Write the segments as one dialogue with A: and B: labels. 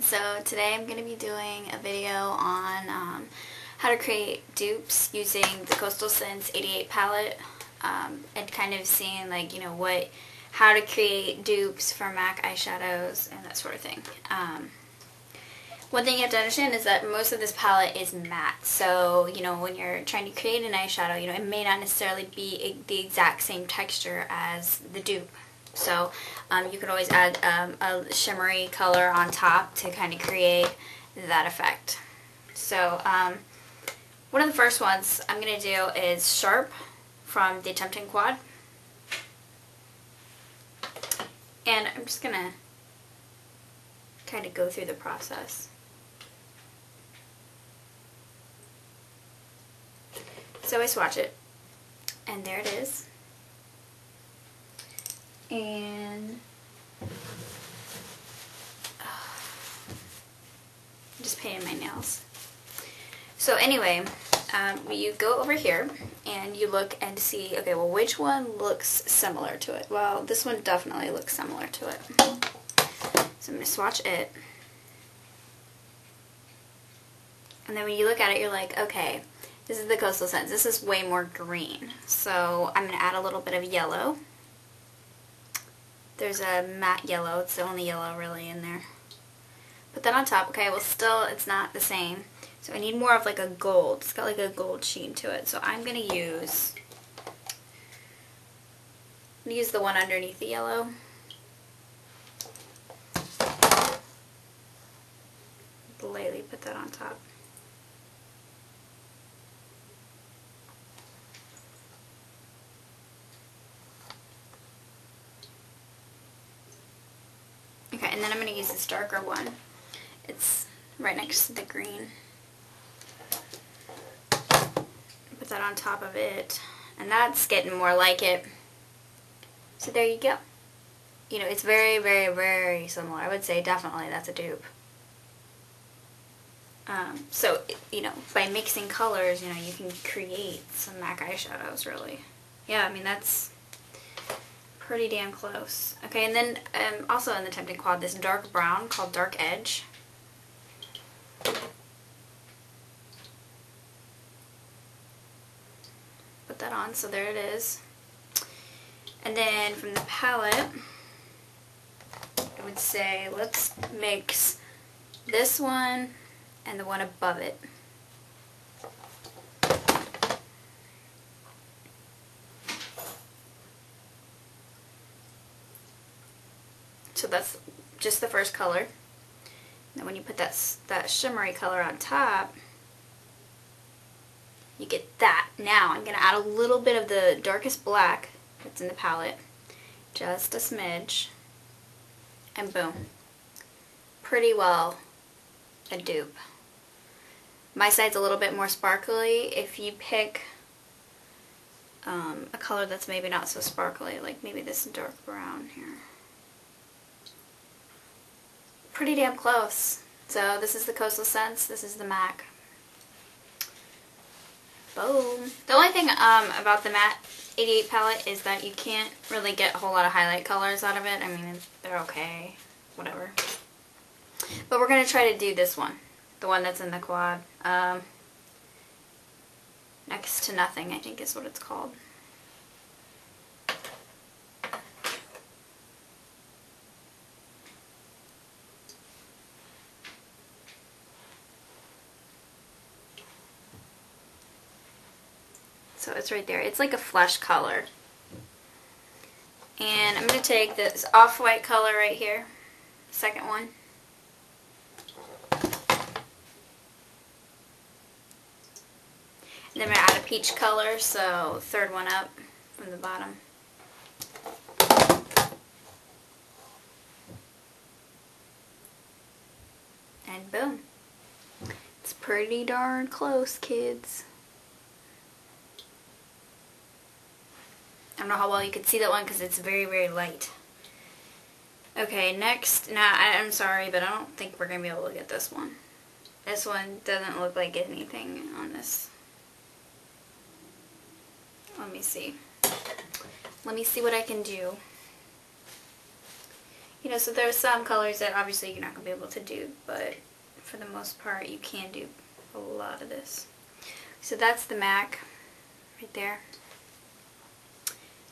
A: So today I'm going to be doing a video on how to create dupes using the Coastal Scents 88 palette, and kind of seeing how to create dupes for MAC eyeshadows and that sort of thing. One thing you have to understand is that most of this palette is matte, so when you're trying to create an eyeshadow, it may not necessarily be the exact same texture as the dupe. So you could always add a shimmery color on top to kind of create that effect. So one of the first ones I'm going to do is Sharp from the Tempting Quad. And I'm just going to kind of go through the process. So I swatch it, and there it is. And just painted my nails. So anyway, you go over here and you look and see, okay, well, which one looks similar to it? Well, this one definitely looks similar to it. So I'm going to swatch it. And then when you look at it, you're like, okay, this is the Coastal Scents. This is way more green. So I'm going to add a little bit of yellow. There's a matte yellow. It's the only yellow really in there. Put that on top. Okay, well, still it's not the same. So I need more of like a gold. It's got like a gold sheen to it. So I'm going to use the one underneath the yellow. Lightly put that on top. Okay, and then I'm going to use this darker one. It's right next to the green. Put that on top of it, and that's getting more like it. So there you go. It's very, very, very similar. I would say definitely that's a dupe. So, by mixing colors, you can create some MAC eyeshadows, really. Yeah, I mean, that's pretty damn close. Okay, and then also in the Tempting Quad, this dark brown called Dark Edge. Put that on, so there it is. And then from the palette, I would say let's mix this one and the one above it. So that's just the first color. Then when you put that shimmery color on top, you get that. Now I'm going to add a little bit of the darkest black that's in the palette, just a smidge, and boom. Pretty well a dupe. My side's a little bit more sparkly. If you pick a color that's maybe not so sparkly, like maybe this dark brown here. Pretty damn close. So this is the Coastal Scents, this is the MAC. Boom. The only thing about the matte 88 palette is that you can't really get a whole lot of highlight colors out of it. I mean, they're okay, whatever. But we're going to try to do this one, the one that's in the quad. Next to Nothing, I think is what it's called. So it's right there. It's like a flesh color. And I'm going to take this off-white color right here, second one. And then I'm going to add a peach color, so third one up from the bottom. And boom. It's pretty darn close, kids. I don't know how well you could see that one because it's very, very light. Okay, next. Now, I'm sorry, but I don't think we're going to be able to get this one. This one doesn't look like anything on this. Let me see. Let me see what I can do. You know, so there are some colors that obviously you're not going to be able to do, but for the most part you can do a lot of this. So that's the MAC right there.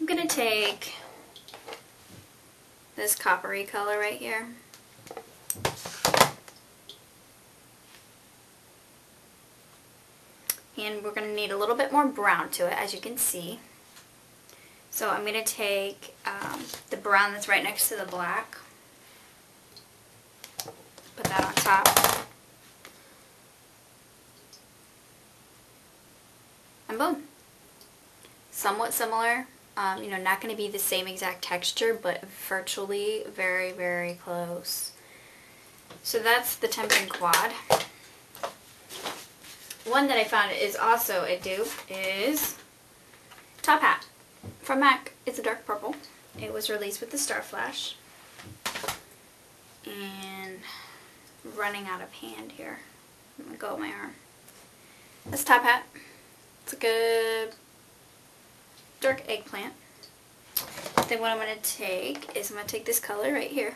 A: I'm going to take this coppery color right here. And we're going to need a little bit more brown to it, as you can see. So I'm going to take the brown that's right next to the black. Put that on top. And boom. Somewhat similar. You know, not going to be the same exact texture, but virtually very, very close. So that's the Tempting Quad. One that I found is also a dupe is Top Hat from MAC. It's a dark purple. It was released with the Star Flash. And running out of hand here. I'm going to go with my arm. That's Top Hat. It's like a dark eggplant. Then what I'm going to take is I'm going to take this color right here.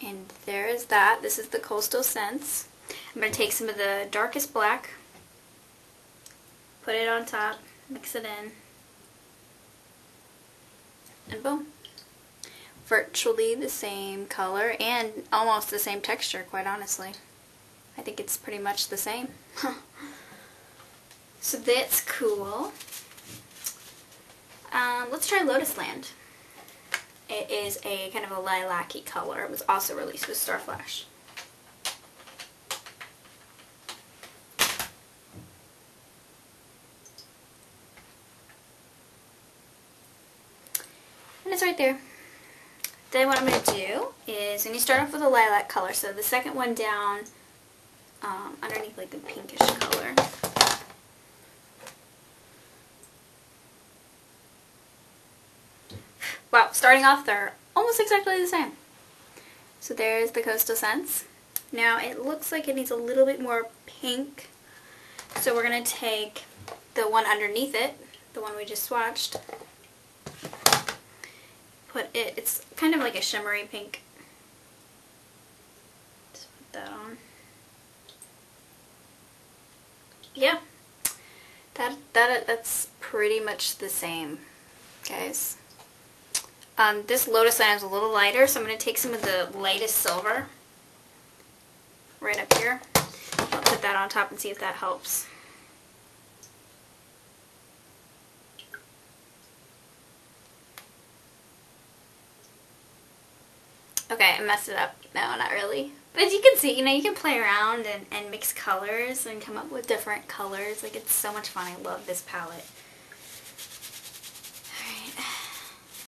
A: And there is that. This is the Coastal Scents. I'm going to take some of the darkest black, put it on top, mix it in, and boom. Virtually the same color and almost the same texture, quite honestly. I think it's pretty much the same. So that's cool. Let's try Lotus Land. It is a kind of a lilac-y color. It was also released with Star Flash. And it's right there. Then what I'm going to do is, and you start off with a lilac color, so the second one down underneath like the pinkish color. Wow, starting off they're almost exactly the same. So there's the Coastal Scents. Now it looks like it needs a little bit more pink, so we're going to take the one underneath it, the one we just swatched, it's kind of like a shimmery pink. Just put that on. Yeah, that's pretty much the same, guys. This Lotus Land is a little lighter, so I'm going to take some of the lightest silver right up here. I'll put that on top and see if that helps. Okay, I messed it up. No, not really. But as you can see, you know, you can play around and mix colors and come up with different colors. Like, it's so much fun. I love this palette.